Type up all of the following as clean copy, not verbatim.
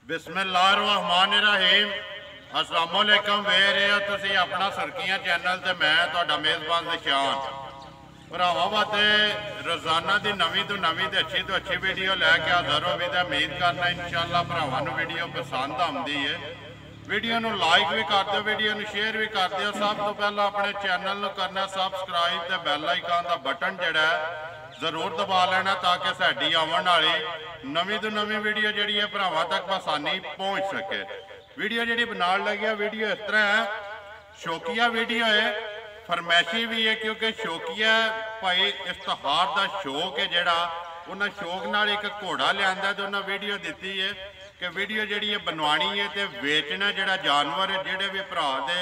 बिस्मिल्लाहिर्रहमानिर्रहीम। अस्सलाम वालेकुम। वे रहे हो तुसी अपना सुर्खियां चैनल ते मैं तुहाडा मेज़बान निशान। भरावां वास्ते रोज़ाना की नवीं तो नवीं ते अच्छी वीडियो लैके हाज़र हो भी ते उम्मीद करना इंशाअल्लाह भरावां नूं वीडियो पसंद आउंदी है। वीडियो नूं लाइक भी कर दो, वीडियो नूं शेयर भी कर दो। सब तो पहला अपने चैनल नूं करना सबसक्राइब ते बैल आइकन का बटन जिहड़ा जरूर दबा लेना ताकि साडी आवन वाली नवीं तो नवीं वीडियो जिहड़ी है भरावां तक आसानी पहुँच सके। वीडियो जिहड़ी बनाउण लगे वीडियो इस तरह है, शौकिया वीडियो है, फरमैशी भी है क्योंकि शौकिया भाई इश्तहार का शौक है जिहड़ा उन्हें शौक नाल एक घोड़ा लिआंदा ते उन्हें वीडियो दी है कि वीडियो जिहड़ी है बनवानी है तो वेचना जिहड़ा जानवर जिहड़े भी भरा दे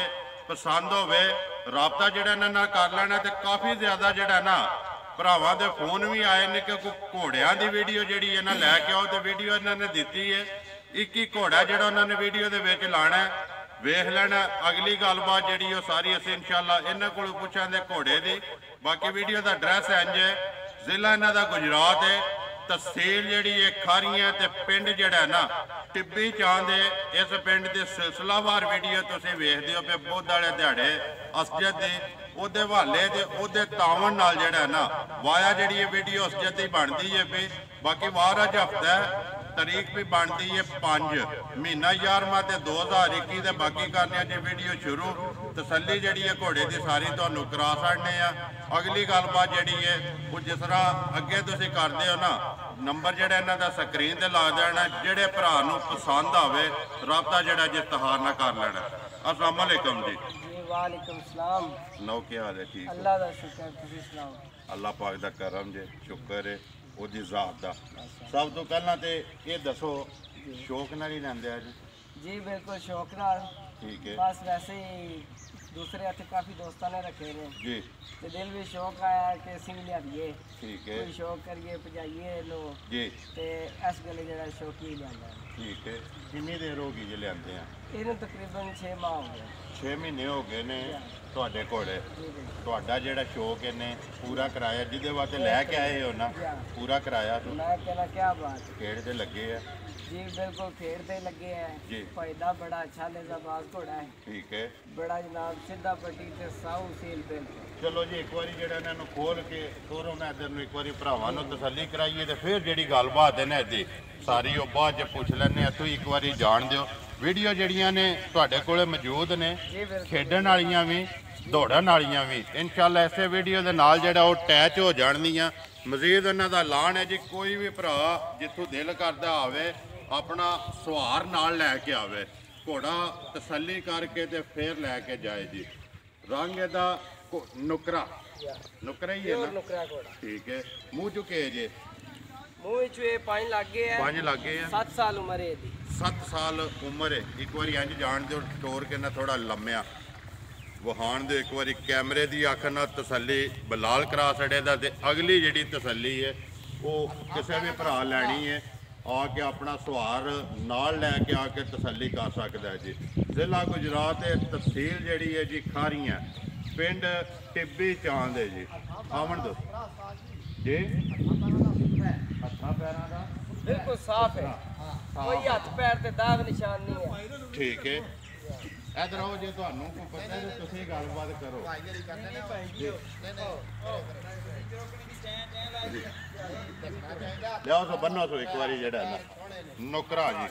पसंद होवे राबता जिहड़ा इन्हां नाल कर लेना। तो काफ़ी ज़्यादा जिहड़ा ना भरावां दे फोन भी आए ने कि घोड़ियां की वीडियो जिहड़ी है ना लैके आओ। तो वीडियो इन्होंने दी है, एक घोड़ा जिहड़ा उन्होंने वीडियो दे विच लाना है, वेख लेना। अगली गलबात जिहड़ी सारी असीं इंशाअल्लाह इन्हां कोलों पुछांगे घोड़े की। बाकी वीडियो का एड्रैस इंज है, जिला इन्हां दा गुजरात है, तहसील जिहड़ी है खारियां ते पिंड जिहड़ा ना टिब्बी चांद है। इस पिंड के सिलसिलावार वीडियो तुसीं वेखदे हो पे बुध वाले दिहाड़े असजद दी ਉਹਦੇ हवाले ते ਉਹਦੇ तावन नाल जिहड़ा ना वाया जिहड़ी वीडियो असजद दी बनदी है पे। बाकी वार अज हफ्ता तारीख भी बनती है 5 महीना 11वां ते 2021 ते बाकी करने जी वीडियो शुरू तसल्ली जिहड़ी है घोड़े की सारी तुहानूं करा छड्डने आ। अगली गलबात जिहड़ी है वो जिस तरह अगे तुसीं करदे हो ना नंबर जिहड़ा इन्हां दा स्क्रीन ते ला देना, जिहड़े भरा नूं पसंद आवे राबता जिहड़ा इश्तिहार नाल कर लेना। अस्सलाम वालेकुम जी। वालेकुम सलाम। सुनाओ क्या हाल है? ठीक अल्लाह दा शुक्र, तुसीं सुनाओ? अल्लाह पाक दा करम जे, शुक्र है ओदी ज़ात दा। सब तो पहला तो ये दसो शौक नाल ही लैंदे अज? जी बिल्कुल शौक नाल। ठीक है। बस वैसे ही दूसरे हथे काफ़ी दोस्तों ने रखे ने जी, तो दिल भी शौक आया कि असीं भी लियाइए, ठीक है कोई शौक करिए भजाइए लो जी। ते इस गल्ले जेह्ड़ा शौक ही लिआंदा है। ठीक है। कितनी देर होगी जे लिआंदे आ? इन्हूं तकरीबन 6 माह हो गए। 6 महीने हो गए ने ਤੁਹਾਡੇ ਘੋੜੇ। जी बिल्कुल। ਤੁਹਾਡਾ ਜਿਹੜਾ ਸ਼ੌਕ ਇਹਨੇ ਪੂਰਾ ਕਰਾਇਆ ਜਿਹਦੇ ਵਾਸਤੇ ਲੈ ਕੇ ਆਏ ਹੋ ਨਾ ਪੂਰਾ ਕਰਾਇਆ ਤੂੰ? मैं कहना क्या बात है। ਖੇਡ ਤੇ ਲੱਗੇ ਆ? जी बिल्कुल खेड़ते लगे हैं जी। फायदा बड़ा अच्छा लेजाबाज घोड़ा है, ठीक है। बड़ा जनाब सीधा पट्टी ते साऊ सील बिल्कुल। चलो जी एक बारी ਜਿਹੜਾ ਇਹਨਾਂ ਨੂੰ ਖੋਲ ਕੇ ਤੋਰੋ ਨਾ ਇੱਧਰ ਨੂੰ, ਇੱਕ ਵਾਰੀ ਭਰਾਵਾਂ ਨੂੰ ਤਸੱਲੀ ਕਰਾਈਏ ਤੇ ਫਿਰ ਜਿਹੜੀ ਗੱਲਬਾਤ ਹੈ ਨਾ ਇਹਦੀ ਸਾਰੀ ਉਹ ਬਾਅਦ ਚ ਪੁੱਛ ਲੈਣੇ ਆ। ਤੁਸੀਂ ਇੱਕ ਵਾਰੀ ਜਾਣ ਦਿਓ ਵੀਡੀਓ ਜਿਹੜੀਆਂ ਨੇ ਤੁਹਾਡੇ ਕੋਲੇ ਮੌਜੂਦ ਨੇ, ਖੇਡਣ ਵਾਲੀਆਂ ਵੀ ਦੌੜਨ ਵਾਲੀਆਂ ਵੀ ਇਨਸ਼ਾਅੱਲਾ ਇਸੇ ਵੀਡੀਓ ਦੇ ਨਾਲ ਜਿਹੜਾ ਉਹ ਅਟੈਚ ਹੋ ਜਾਣਗੀਆਂ। ਮਜ਼ੀਦ ਇਹਨਾਂ ਦਾ ਐਲਾਨ ਹੈ ਜੀ ਕੋਈ ਵੀ ਭਰਾ ਜਿੱਥੋਂ ਦਿਲ ਕਰਦਾ ਆਵੇ अपना सुहार नाल लैके आवे, घोड़ा तसल्ली करके ते फिर लैके जाए जी। रंग एदा नुकरा नुकरा ही है ना? नुकरा घोड़ा। ठीक है। मुँह चुके जे? मुँह चुए 5 लागे है। 5 लागे है। 7 साल उम्र है दी। 7 साल उम्र है। एक बार इंज जान दो टोर के ना थोड़ा लम्या वहान दो, एक बार कैमरे की अख ना तसल्ली बलाल करा छड़े दा। ते अगली जिहड़ी तसल्ली है वो किसी भी भरा लैनी है आके अपना सुहार नाल लैके आके तसल्ली कर सकता है जी। जिला गुजरात है, तहसील जिहड़ी है जी खारियां, पिंड टिब्बी चांद है जी। आवन दो जी। हत्थां पैरां दा बिल्कुल साफ है, कोई हाथ पैर ते दाग निशान नहीं है। ठीक है। इधर आओ जे तुहानूं कोई पता है तुसीं गलबात करो। लियाओ सो बन्नो सो एक बारी जेड़ा ना नुकरा जी।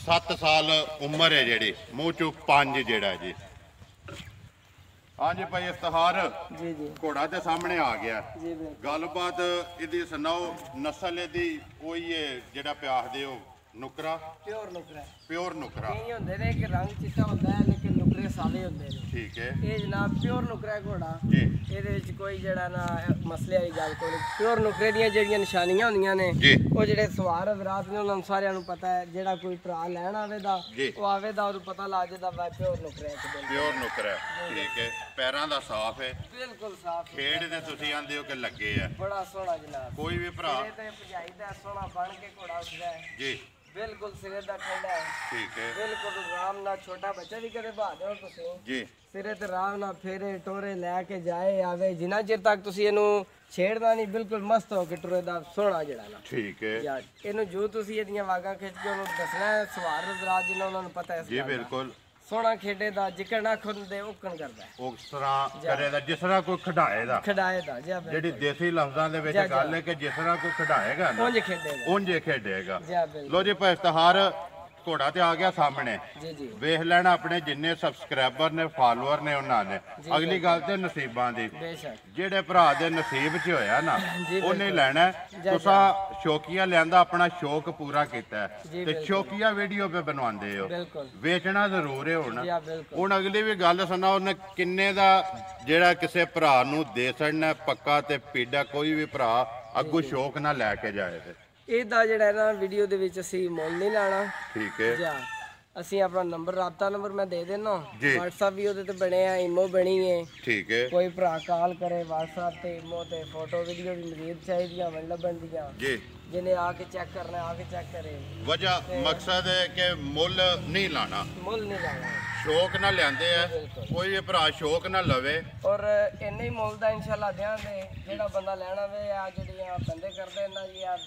7 साल उम्र है जेड़ी, मूँह चू 5 जेड़ा जी। हाँ जी भाई इश्तिहार जी जी घोड़ा ते सामने आ गया। जी बिल्कुल। गलबात इहदी सुनाओ नस्ल इहदी कोई है जेड़ा पे आखदे हो नुकरा? प्योर नुकरा है। प्योर नुकरा। कई होंदे ने कि रंग चिट्टा होंदा है लेकिन नुकरे सादे होंदे ने। ठीक है। ये जनाब प्योर नुकरा है घोड़ा जी। ਇਹਦੇ ਵਿੱਚ ਕੋਈ ਜਿਹੜਾ ਨਾ ਮਸਲੇ ਵਾਲੀ ਗੱਲ ਕੋਈ ਪਿਓਰ ਨੁਕਰੇ ਦੀਆਂ ਜਿਹੜੀਆਂ ਨਿਸ਼ਾਨੀਆਂ ਹੁੰਦੀਆਂ ਨੇ ਉਹ ਜਿਹੜੇ ਸਵਾਰ ਹਜ਼ਰਾਤ ਨੇ ਉਹਨਾਂ ਨੂੰ ਸਾਰਿਆਂ ਨੂੰ ਪਤਾ ਹੈ। ਜਿਹੜਾ ਕੋਈ ਭਰਾ ਲੈਣ ਆਵੇਦਾ ਉਹ ਆਵੇਦਾ ਉਹਨੂੰ ਪਤਾ ਲੱਗ ਜਾਂਦਾ ਵਾ ਪਿਓਰ ਨੁਕਰਾ ਹੈ। ਪਿਓਰ ਨੁਕਰਾ ਠੀਕ ਹੈ। ਪੈਰਾਂ ਦਾ ਸਾਫ ਹੈ? ਬਿਲਕੁਲ ਸਾਫ। ਖੇਡ ਦੇ ਤੁਸੀਂ ਆਂਦੇ ਹੋ ਕਿ ਲੱਗੇ ਆ? ਬੜਾ ਸੋਹਣਾ ਜਨਾਬ। ਕੋਈ ਵੀ ਭਰਾ ਤੇ ਭਜਾਈ ਦਾ ਸੋਹਣਾ ਬਣ ਕੇ ਘੋੜਾ ਉੱਠਦਾ ਹੈ ਜੀ। ਬਿਲਕੁਲ ਸਿਰੇ ਦਾ ਠੰਡਾ ਹੈ। ਠੀਕ ਹੈ, ਬਿਲਕੁਲ ਆਰਾਮ ਨਾਲ ਛੋਟਾ ਬੱਚਾ ਵੀ ਕਦੇ ਬਹਾ ਦਿਓ ਤੁਸੀਂ ਜੀ ਸਿਰੇ ਤੇ ਆਰਾਮ ਨਾਲ ਫੇਰੇ ਟੋਰੇ ਲੈ ਕੇ ਜਾਏ ਆਵੇ, ਜਿੰਨਾ ਚਿਰ ਤੱਕ ਤੁਸੀਂ ਇਹਨੂੰ ਛੇੜਦਾ ਨਹੀਂ, ਬਿਲਕੁਲ ਮਸਤ ਹੋ ਕੇ ਟੁਰੇ ਦਾ ਸੋਹਣਾ ਜਿਹੜਾ ਨਾ। ਠੀਕ ਹੈ ਯਾਰ ਇਹਨੂੰ ਜੋ ਤੁਸੀਂ ਇਹਦੀਆਂ ਵਾਗਾਂ ਖਿੱਚ ਕੇ ਉਹਨੂੰ ਦੱਸਣਾ ਹੈ, ਸਵਾਰ ਰਾਤ ਜਿੰਨਾ ਉਹਨਾਂ ਨੂੰ ਪਤਾ ਹੈ ਇਸ ਜੀ ਗੱਲ ਦਾ। ਬਿਲਕੁਲ ਸੋਹਣਾ ਖੇਡੇ ਦਾ ਜਿਕਰ ਨਾ ਖੁੰਦੇ ਉਕਣ ਕਰਦਾ ਹੈ। ਉਸ ਤਰ੍ਹਾਂ ਕਰੇਗਾ ਜਿਸ ਤਰ੍ਹਾਂ ਕੋਈ ਖਿਡਾਏ ਦਾ, ਖਿਡਾਏ ਦਾ ਜੀ ਜਿਹੜੀ ਦੇਸੀ ਲਫ਼ਜ਼ਾਂ ਦੇ ਵਿੱਚ ਗੱਲ ਹੈ ਕਿ ਜਿਸ ਤਰ੍ਹਾਂ ਕੋਈ ਖਿਡਾਏਗਾ ਨਾ ਉਂਝ ਖੇਡੇਗਾ ਉਂਝ ਹੀ ਖੇਡੇਗਾ। ਜੀ ਬਿਲਕੁਲ। ਲੋ ਜੀ ਭਾਈ ਇਸ਼ਤਿਹਾਰ ਘੋੜਾ ਤੇ ਆ ਗਿਆ ਸਾਹਮਣੇ, ਜੀ ਜੀ ਵੇਖ ਲੈਣਾ ਆਪਣੇ ਜਿੰਨੇ ਸਬਸਕ੍ਰਾਈਬਰ ਨੇ ਫਾਲੋਅਰ ਨੇ ਉਹਨਾਂ ਨੇ। ਅਗਲੀ ਗੱਲ ਤੇ ਨਸੀਬਾਂ ਦੀ, ਬੇਸ਼ੱਕ ਜਿਹੜੇ ਭਰਾ ਦੇ ਨਸੀਬ 'ਚ ਹੋਇਆ ਨਾ ਜੀ ਉਹਨੇ ਲੈਣਾ। ਤੁਸੀਂ ਸ਼ੌਕੀਆ ਲਿਆਂਦਾ, ਆਪਣਾ ਸ਼ੌਕ ਪੂਰਾ ਕੀਤਾ ਹੈ ਜੀ ਤੇ ਸ਼ੌਕੀਆ ਵੀਡੀਓ ਪੇ ਬਣਵਾਉਂਦੇ ਹੋ, ਬਿਲਕੁਲ ਵੇਚਣਾ ਜ਼ਰੂਰ ਹੈ। ਹੁਣ ਜੀ ਬਿਲਕੁਲ। ਹੁਣ ਅਗਲੀ ਵੀ ਗੱਲ ਸੁਣਾ, ਉਹਨੇ ਕਿੰਨੇ ਦਾ ਜਿਹੜਾ ਕਿਸੇ ਭਰਾ ਨੂੰ ਦੇ ਛੱਡਣਾ ਪੱਕਾ ਤੇ ਪੀੜਾ, ਕੋਈ ਵੀ ਭਰਾ ਅੱਗੋਂ ਸ਼ੌਕ ਨਾ ਲੈ ਕੇ ਜਾਏ ਤੇ ਇਹਦਾ ਜਿਹੜਾ ਨਾ ਵੀਡੀਓ ਦੇ ਵਿੱਚ ਅਸੀਂ ਮੁੱਲ ਨਹੀਂ ਲਾਣਾ। ਠੀਕ ਹੈ ਜਾਂ ਅਸੀਂ ਆਪਣਾ ਨੰਬਰ ਰਾਬਤਾ ਨੰਬਰ ਮੈਂ ਦੇ ਦੇਣਾ, ਜੀ। WhatsApp ਵੀ ਉਹਦੇ ਤੇ ਬਣਿਆ, ਇਮੋ ਬਣੀ ਹੈ। ਠੀਕ ਹੈ ਕੋਈ ਭਰਾ ਕਾਲ ਕਰੇ WhatsApp ਤੇ ਇਮੋ ਤੇ ਫੋਟੋ ਵੀਡੀਓ ਵੀ ਮਜ਼ੀਦ ਚਾਹੀਦੀਆਂ ਵਣ ਲੱਭਣ ਦੀਆਂ, ਜੀ। ਜਿਹਨੇ ਆ ਕੇ ਚੈੱਕ ਕਰਨਾ ਆ ਕੇ ਚੈੱਕ ਕਰੇ। ਵਜ੍ਹਾ ਮਕਸਦ ਹੈ ਕਿ ਮੁੱਲ ਨਹੀਂ ਲਾਣਾ, ਮੁੱਲ ਨਹੀਂ ਲਾਣਾ, ਸ਼ੌਕ ਨਾਲ ਲਿਆਂਦੇ ਆ, ਕੋਈ ਵੀ ਭਰਾ ਸ਼ੌਕ ਨਾਲ ਲਵੇ। ਔਰ ਇੰਨੇ ਹੀ ਮੁੱਲ ਦਾ ਇਨਸ਼ਾਅੱਲਾ ਦਿਆਂਗੇ। ਜਿਹੜਾ ਬੰਦਾ ਲੈਣਾ ਵੇ ਆ ਜਿਹੜੀਆਂ ਬੰਦੇ ਕਰਦੇ ਨਾ ਜੀ ਆ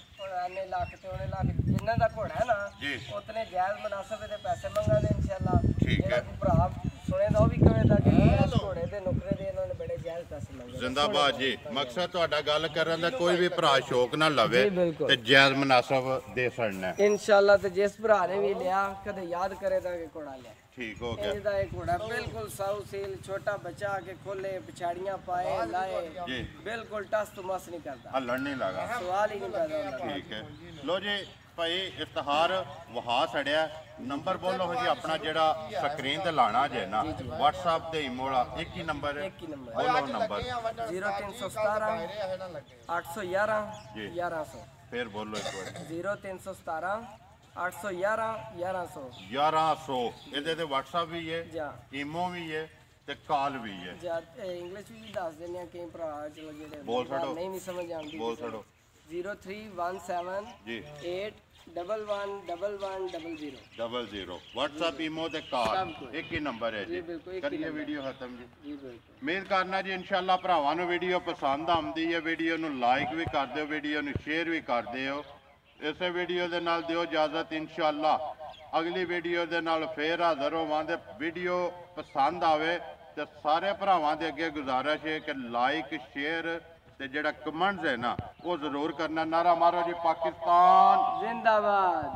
ਇੰਨੇ ਲੱਖ ਤੇ ਉਹਨੇ ਲੱਖ, ਜਿੰਨਾਂ ਦਾ ਘੋੜਾ ਹੈ ਨਾ ਜੀ ਉਤਨੇ ਜਾਇਜ਼ ਮੁਨਾਸਬ ਦੇ ਪੈਸੇ ਮੰਗਾਂਗੇ ਇਨਸ਼ਾਅੱਲਾ। ਠੀਕ ਹੈ। ਜਿਹੜਾ ਕੋਈ ਭਰਾ ਸੁਣੇਦਾ ਉਹ ਵੀ ਕਹੇਗਾ ਕਿ ਇਸ ਘੋੜੇ ਦੇ ਨੁਕਰੇ ਦੇ ਇਹਨਾਂ ਨੇ ਬੜੇ ਜਾਇਜ਼ ਪੈਸੇ ਮੰਗੇ। ਜ਼ਿੰਦਾਬਾਦ ਜੀ। ਮਕਸਦ ਤੁਹਾਡਾ ਗੱਲ ਕਰਨ ਦਾ, ਕੋਈ ਵੀ ਭਰਾ ਸ਼ੌਕ ਨਾਲ ਲਵੇ ਜੀ, ਬਿਲਕੁਲ। ਤੇ ਜਾਇਜ਼ ਮੁਨਾਸਬ ਦੇ ਛੱਡਣਾ। ਇਨਸ਼ਾਅੱਲਾ ਤੇ ਜਿਸ ਭਰਾ ਨੇ ਵੀ ਲਿਆ ਕਦੇ ਯਾਦ ਕਰੇਗਾ ਕਿ ਘੋੜਾ ਲਿਆ। ਠੀਕ ਹੋ ਗਿਆ ਇਹਦਾ ਇੱਕ ਘੋੜਾ ਬਿਲਕੁਲ ਸਾਊ ਸੀਲ, ਛੋਟਾ ਬੱਚਾ ਕੇ ਖੋਲੇ, ਪਿਛਾੜੀਆਂ ਪਾਏ ਲਾਏ, ਜੀ। ਬਿਲਕੁਲ ਟਸ ਤੋਂ ਮਸ ਨਹੀਂ ਕਰਦਾ, ਹੱਲਣ ਨਹੀਂ ਲੱਗਾ। ਸਵਾਲ ਹੀ ਨਹੀਂ ਪੈਦਾ ਹੁੰਦਾ। ਠੀਕ ਹੈ। ਲੋ ਜੀ ਭਾਈ ਇਸ਼ਤਿਹਾਰ ਵਹਾ ਛੜਿਆ, ਨੰਬਰ ਬੋਲੋ ਜੀ ਆਪਣਾ ਜਿਹੜਾ ਸਕਰੀਨ ਤੇ ਲਾਣਾ ਜੇ ਨਾ, WhatsApp ਤੇ ਈਮੋ ਵਾਲਾ ਇੱਕ ਹੀ ਨੰਬਰ ਹੈ, ਇੱਕ ਹੀ ਨੰਬਰ ਬੋਲੋ ਨੰਬਰ 0317 811 1100। ਫਿਰ ਬੋਲੋ ਇੱਕ ਵਾਰ 0317 811 1100। 1100। ਇਹਦੇ ਤੇ WhatsApp ਵੀ ਹੈ, ਜਾਂ ਈਮੋ ਵੀ ਹੈ ਤੇ ਕਾਲ ਵੀ ਹੈ। ਜਾਂ ਇੰਗਲਿਸ਼ ਵੀ ਦੱਸ ਦਿੰਦੇ ਆ, ਕਈ ਭਰਾ ਚਲੋ ਜਿਹੜੇ ਬੋਲ ਛੱਡੋ। ਨਹੀਂ ਵੀ ਸਮਝ ਆਉਂਦੀ। ਬੋਲ ਛੱਡੋ 0317 ਜੀ 8111100। 00 WhatsApp ਈਮੋ ਤੇ ਕਾਲ ਇੱਕ ਹੀ ਨੰਬਰ ਹੈ ਜੀ। ਬਿਲਕੁਲ ਇੱਕ ਹੀ ਕਰੀਏ ਵੀਡੀਓ ਖਤਮ ਜੀ। ਜੀ ਬਿਲਕੁਲ। ਉਮੀਦ ਕਰਨਾ ਜੀ ਇਨਸ਼ਾਅੱਲਾ ਭਰਾਵਾਂ ਨੂੰ ਵੀਡੀਓ ਪਸੰਦ ਆਉਂਦੀ ਹੈ। ਵੀਡੀਓ ਨੂੰ ਲਾਈਕ ਵੀ ਕਰ ਦਿਓ, ਵੀਡੀਓ ਨੂੰ ਸ਼ੇਅਰ ਵੀ ਕਰ ਦਿਓ। ਇਸੇ ਵੀਡੀਓ ਦੇ ਨਾਲ ਦਿਓ ਇਜਾਜ਼ਤ, ਇਨਸ਼ਾਅੱਲਾ ਅਗਲੀ ਵੀਡੀਓ ਦੇ ਨਾਲ ਫੇਰ ਹਾਜ਼ਰ ਹੋਵਾਂਗੇ। ਵੀਡੀਓ ਪਸੰਦ ਆਵੇ ਤੇ ਸਾਰੇ ਭਰਾਵਾਂ ਦੇ ਅੱਗੇ ਗੁਜ਼ਾਰਿਸ਼ ਹੈ ਕਿ ਲਾਈਕ ਸ਼ੇਅਰ ਤੇ ਜਿਹੜਾ ਕਮੈਂਟਸ ਹੈ ਨਾ ਉਹ ਜ਼ਰੂਰ ਕਰਨਾ। ਨਾਰਾ ਮਾਰੋ ਜੀ ਪਾਕਿਸਤਾਨ ਜ਼ਿੰਦਾਬਾਦ।